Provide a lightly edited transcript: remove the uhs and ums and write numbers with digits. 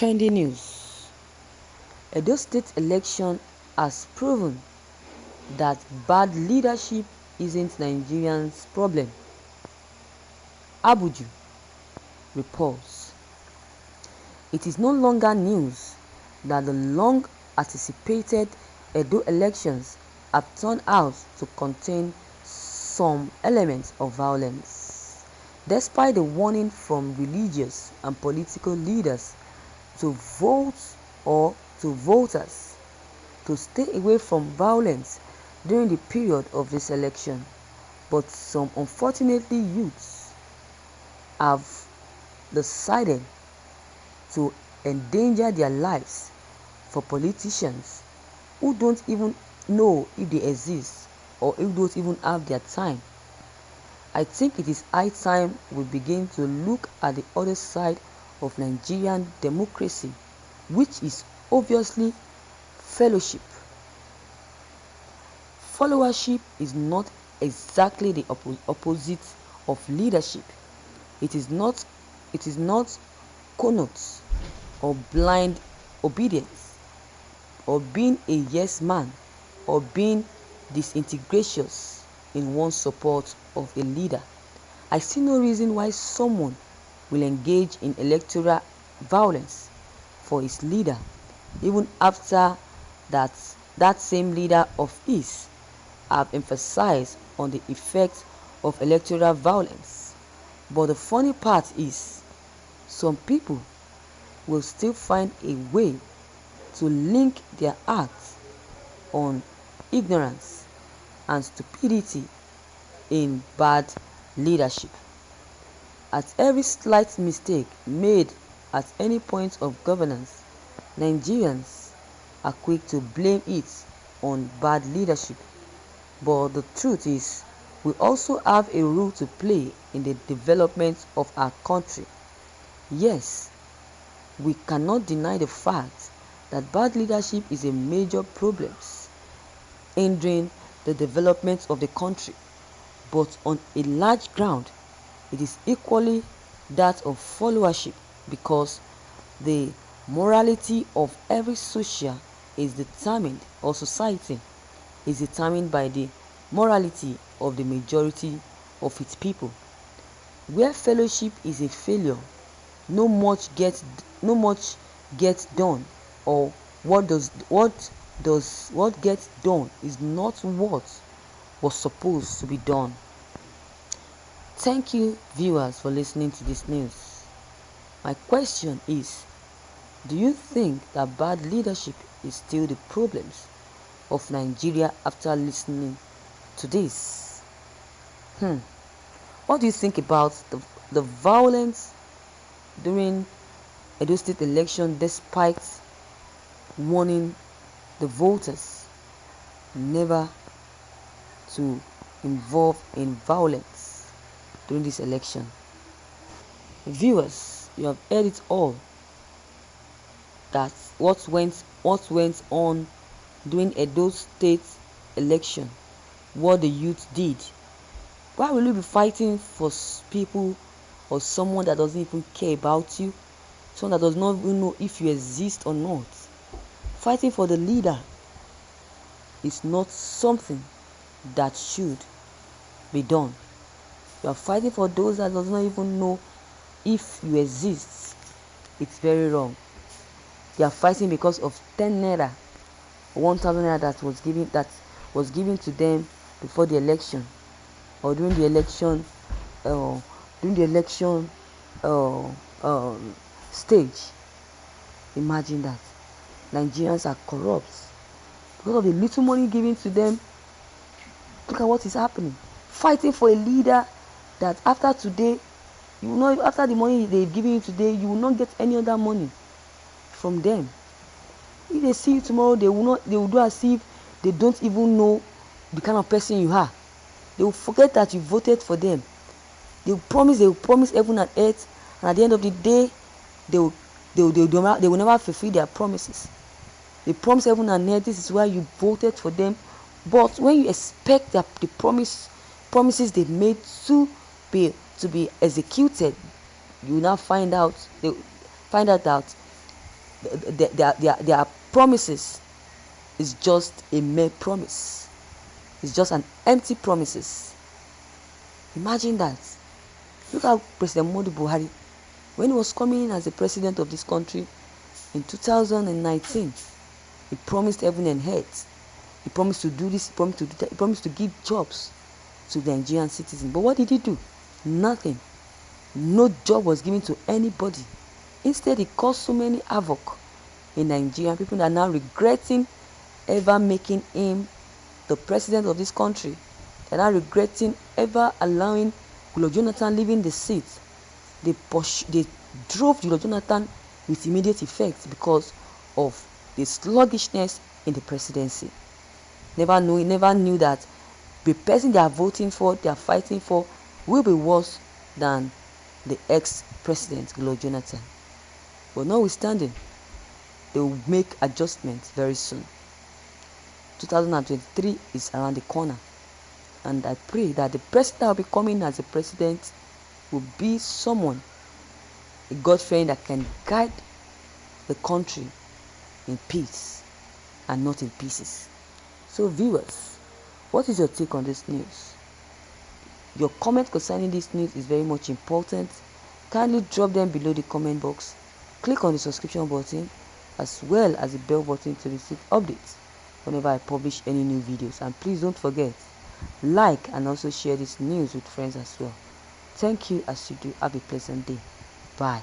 Trending news. Edo State election has proven that bad leadership isn't Nigerians' problem. Abuju reports. It is no longer news that the long-anticipated Edo elections have turned out to contain some elements of violence. Despite the warning from religious and political leaders to voters to stay away from violence during the period of this election, but some unfortunately youths have decided to endanger their lives for politicians who don't even know if they exist or who don't even have their time. I think it is high time we begin to look at the other side of Nigerian democracy, which is obviously fellowship. Followership is not exactly the opposite of leadership. It is not connotes or blind obedience, or being a yes man, or being disintegracious in one's support of a leader. I see no reason why someone will engage in electoral violence for his leader, even after that same leader of his have emphasized on the effects of electoral violence. But the funny part is, some people will still find a way to link their acts on ignorance and stupidity in bad leadership. At every slight mistake made at any point of governance, Nigerians are quick to blame it on bad leadership. But the truth is, we also have a role to play in the development of our country. Yes, we cannot deny the fact that bad leadership is a major problem hindering the development of the country, but on a large ground, it is equally that of followership, because the morality of every social is determined, or society is determined by the morality of the majority of its people. Where fellowship is a failure, no much gets done, or what gets done is not what was supposed to be done. Thank you, viewers, for listening to this news. My question is, do you think that bad leadership is still the problems of Nigeria after listening to this? What do you think about the violence during Edo State election, despite warning the voters never to involve in violence during this election? Viewers, you have heard it all. That's what went on during Edo State election, what the youth did. Why will you be fighting for people or someone that doesn't even care about you, someone that does not even know if you exist or not? Fighting for the leader is not something that should be done. You are fighting for those that does not even know if you exist. It's very wrong. You are fighting because of 10 naira, 1,000 naira that was given to them before the election, or during the election stage. Imagine that. Nigerians are corrupt because of the little money given to them. Look at what is happening. Fighting for a leader that after today, you will not, after the money they've given you today, you will not get any other money from them. If they see you tomorrow, they will do as if they don't even know the kind of person you are. They will forget that you voted for them. They will promise heaven and earth, and at the end of the day, they will never fulfill their promises. They promise heaven and earth, this is why you voted for them. But when you expect that the promises they made to be executed, you now find out that their promises is just a mere promise. It's just an empty promises. Imagine that. Look at President Muhammadu Buhari. When he was coming in as the president of this country in 2019, he promised heaven and earth. He promised to do this, he promised to do that, he promised to give jobs to the Nigerian citizens. But what did he do? Nothing. No job was given to anybody. Instead, he caused so many havoc in Nigeria. People are now regretting ever making him the president of this country. They're now regretting ever allowing Goodluck Jonathan leaving the seat. They drove Goodluck Jonathan with immediate effect because of the sluggishness in the presidency. Never knew that the person they are voting for, they are fighting for, will be worse than the ex-president Goodluck Jonathan. But notwithstanding, they will make adjustments very soon. 2023 is around the corner, and I pray that the president that will be coming as a president will be someone, a God-fearing that can guide the country in peace and not in pieces. So viewers, what is your take on this news? Your comment concerning this news is very much important. Kindly drop them below the comment box. Click on the subscription button as well as the bell button to receive updates whenever I publish any new videos. And please don't forget, like and also share this news with friends as well. Thank you as you do. Have a pleasant day. Bye.